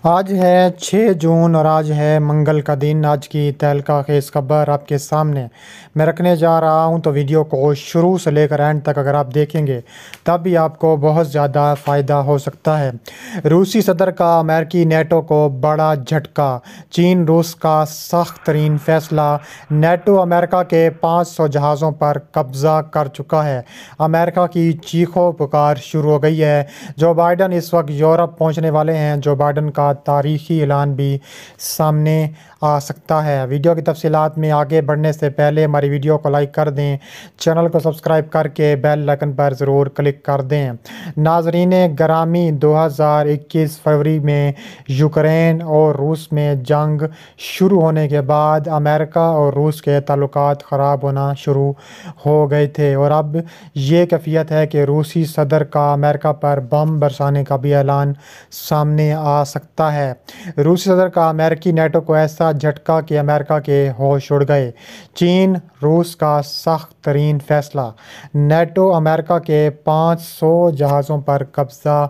آج ہے 6 جون اور آج ہے منگل کا دن۔ آج کی تہلکہ خیز خبر آپ کے سامنے میں رکھنے جا رہا ہوں، تو ویڈیو کو شروع سے لے کر اینڈ تک اگر آپ دیکھیں گے تب بھی آپ کو بہت زیادہ فائدہ ہو سکتا ہے۔ روسی صدر کا امریکی نیٹو کو بڑا جھٹکا، چین روس کا سخت ترین فیصلہ، نیٹو امریکہ کے 500 جہازوں پر قبضہ کر چکا ہے، امریکہ کی چیخو پکار شروع ہو گئی ہے۔ جو بائیڈن اس وقت یورپ پہنچنے والے ہیں، جو بائیڈن کا تاریخی اعلان بھی سامنے آ سکتا ہے۔ ویڈیو کی تفصیلات میں آگے بڑھنے سے پہلے ہماری ویڈیو کو لائک کر دیں، چینل کو سبسکرائب کر کے بیل آئکن پر ضرور کلک کر دیں۔ ناظرین گرامی، 2021 فروری میں یوکرین اور روس میں جنگ شروع ہونے کے بعد امریکہ اور روس کے تعلقات خراب ہونا شروع ہو گئے تھے، اور اب یہ کیفیت ہے کہ روسی صدر کا امریکہ پر بم برسانے کا بھی اعلان سامنے آ سکتا ہے۔ روسی صدر کا امریکی نیٹو کو ایسا جھٹکا کہ امریکہ کے ہوش اڑ گئے۔ چین روس کا سخت ترین فیصلہ، نیٹو امریکہ کے 500 جہازوں پر قبضہ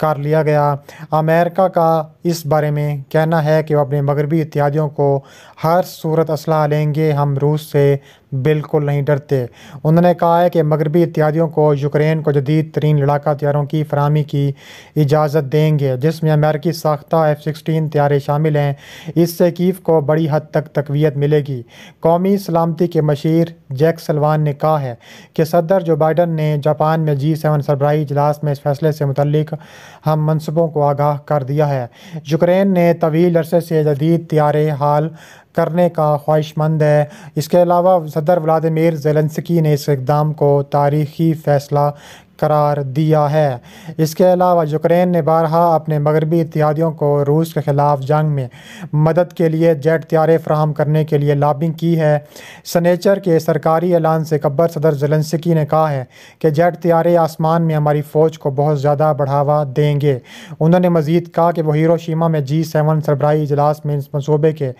کر لیا گیا۔ امریکہ کا اس بارے میں کہنا ہے کہ وہ اپنے مغربی اتحادیوں کو ہر صورت اسلحہ لیں گے، ہم روس سے بالکل نہیں ڈرتے۔ انہوں نے کہا ہے کہ مغربی اتحادیوں کو یوکرین کو جدید ترین لڑاکا ہتھیاروں کی فراہمی کی اجازت دیں گے، جس میں امریکی ساختہ F-16 طیارے شامل ہیں۔ اس سے کیف کو بڑی حد تک تقویت ملے گی۔ قومی سلامتی کے مشیر جیک سلوان نے کہا ہے کہ صدر جو بائیڈن نے جاپان میں G7 سربراہی اجلاس میں اس فیصلے سے متعلق ہم منصبوں کو آگاہ کر دیا ہے۔ یوکرین نے طویل عرصے سے جدید طیارے حال کرنے کا خواہش مند ہے۔ اس کے علاوہ صدر ولادیمیر زیلنسکی نے اس اقدام کو تاریخی فیصلہ قرار دیا ہے۔ اس کے علاوہ یوکرین نے بارہا اپنے مغربی اتحادیوں کو روس کے خلاف جنگ میں مدد کے لیے جیٹ طیارے فراہم کرنے کے لیے لابنگ کی ہے۔ سنیچر کے سرکاری اعلان سے قبل صدر زیلنسکی نے کہا ہے کہ جیٹ طیارے آسمان میں ہماری فوج کو بہت زیادہ بڑھاوا دیں گے۔ انہوں نے مزید کہا کہ وہ ہیروشیما میں G7 سربراہی اجلاس میں اس منصوبے کے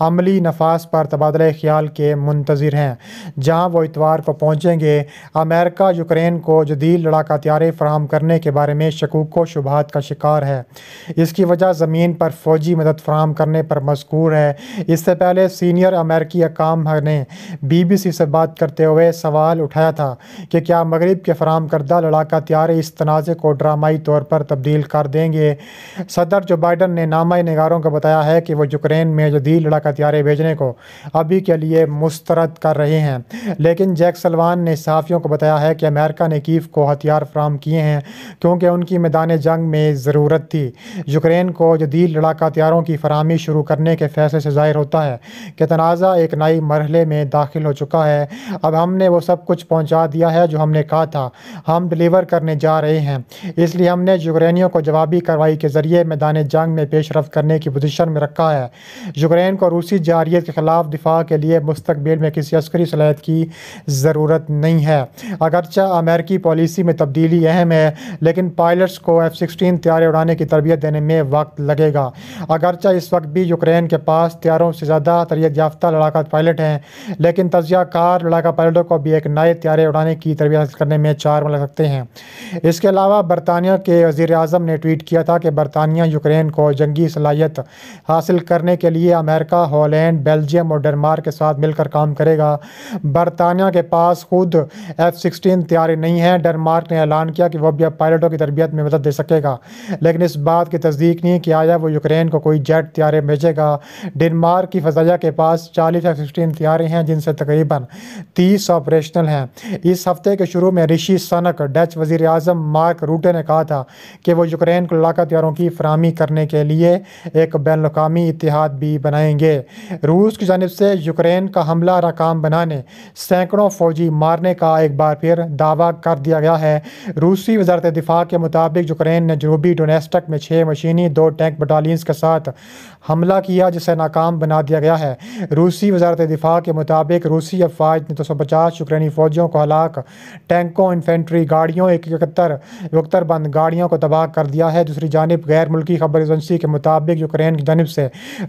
عملی نفاذ پر تبادلہ خیال کے منتظر ہیں، جہاں وہ اتوار کو پہنچیں گے۔ امریکہ یوکرین کو جدید لڑاکا ہتھیاریں فراہم کرنے کے بارے میں شکوک و شبہات کا شکار ہے۔ اس کی وجہ زمین پر فوجی مدد فراہم کرنے پر مذکور ہے۔ اس سے پہلے سینئر امریکی حکام نے BBC سے بات کرتے ہوئے سوال اٹھایا تھا کہ کیا مغرب کے فراہم کردہ لڑاکا ہتھیار اس تنازع کو ڈرامائی طور پر تبدیل کر دیں گے۔ صدر جو بائیڈن نے نامہ نگاروں کو بتایا ہے کہ وہ یوکرین میں جدید لڑاکا ہتھیاریں بھیجنے کو ابھی کے لیے مسترد کر رہے ہیں، لیکن جیک سلوان نے صحافیوں کو بتایا ہے کہ امریکہ نے کیف کو ہتھیار فراہم کیے ہیں کیونکہ ان کی میدان جنگ میں ضرورت تھی۔ یوکرین کو جدید لڑاکا ہتھیاروں کی فراہمی شروع کرنے کے فیصلے سے ظاہر ہوتا ہے کہ تنازع ایک نئی مرحلے میں داخل ہو چکا ہے۔ اب ہم نے وہ سب کچھ پہنچا دیا ہے جو ہم نے کہا تھا ہم ڈیلیور کرنے جا رہے ہیں، اس لیے ہم نے یوکرینیوں کو جوابی کارروائی کے ذریعے میدان جنگ میں پیش رفت کرنے کی پوزیشن میں رکھا ہے۔ یوکرین کو روسی جارحیت کے خلاف دفاع کے لیے مستقبل میں کسی عسکری صلاحیت کی ضرورت نہیں ہے۔ اگرچہ امریکی پالیسی میں تبدیلی اہم ہے، لیکن پائلٹس کو F-16 طیارے اڑانے کی تربیت دینے میں وقت لگے گا۔ اگرچہ اس وقت بھی یوکرین کے پاس طیاروں سے زیادہ تربیت یافتہ لڑاکا پائلٹ ہیں، لیکن تجزیہ کار لڑاکا پائلٹوں کو بھی ایک نئے طیارے اڑانے کی تربیت حاصل کرنے میں 4 ماہ لگ سکتے ہیں۔ اس کے علاوہ برطانیہ کے وزیر اعظم نے ٹویٹ کیا تھا کہ برطانیہ یوکرین کو جنگی صلاحیت حاصل کرنے کے لیے امریکہ، ہالینڈ، بیلجیم اور ڈنمارک کے ساتھ مل کر کام کرے گا۔ برطانیہ کے پاس خود F-16 طیارے نہیں ہیں۔ ڈنمارک نے اعلان کیا کہ وہ بھی اب پائلٹوں کی تربیت میں مدد دے سکے گا، لیکن اس بات کی تصدیق نہیں کہ آیا وہ یوکرین کو کوئی جیٹ طیارے بھیجے گا۔ ڈنمارک کی فضائیہ کے پاس 40 F-16 طیارے ہیں، جن سے تقریباً 30 آپریشنل ہیں۔ اس ہفتے کے شروع میں رشی سنک، ڈچ وزیر اعظم مارک روٹے نے کہا تھا کہ وہ یوکرین کو لڑاکا ہتھیاروں کی فراہمی کرنے کے لیے ایک بین الاقوامی اتحاد بھی بنائیں گے۔ روس کی جانب سے یوکرین کا حملہ ناکام بنانے، سینکڑوں فوجی مارنے کا ایک بار پھر دعویٰ کر دیا گیا ہے۔ روسی وزارت دفاع کے مطابق یوکرین نے جنوبی ڈونیسٹک میں 6 مشینی 2 ٹینک بٹالینز کے ساتھ حملہ کیا، جسے ناکام بنا دیا گیا ہے۔ روسی وزارت دفاع کے مطابق روسی افواج نے 250 یوکرینی فوجیوں کو ہلاک، ٹینکوں، انفینٹری گاڑیوں، 71 بند گاڑیوں کو تباہ کر دیا ہے۔ دوسری جانب غیر ملکی خبر ایجنسی کے مطابق یوکرین کی جانب سے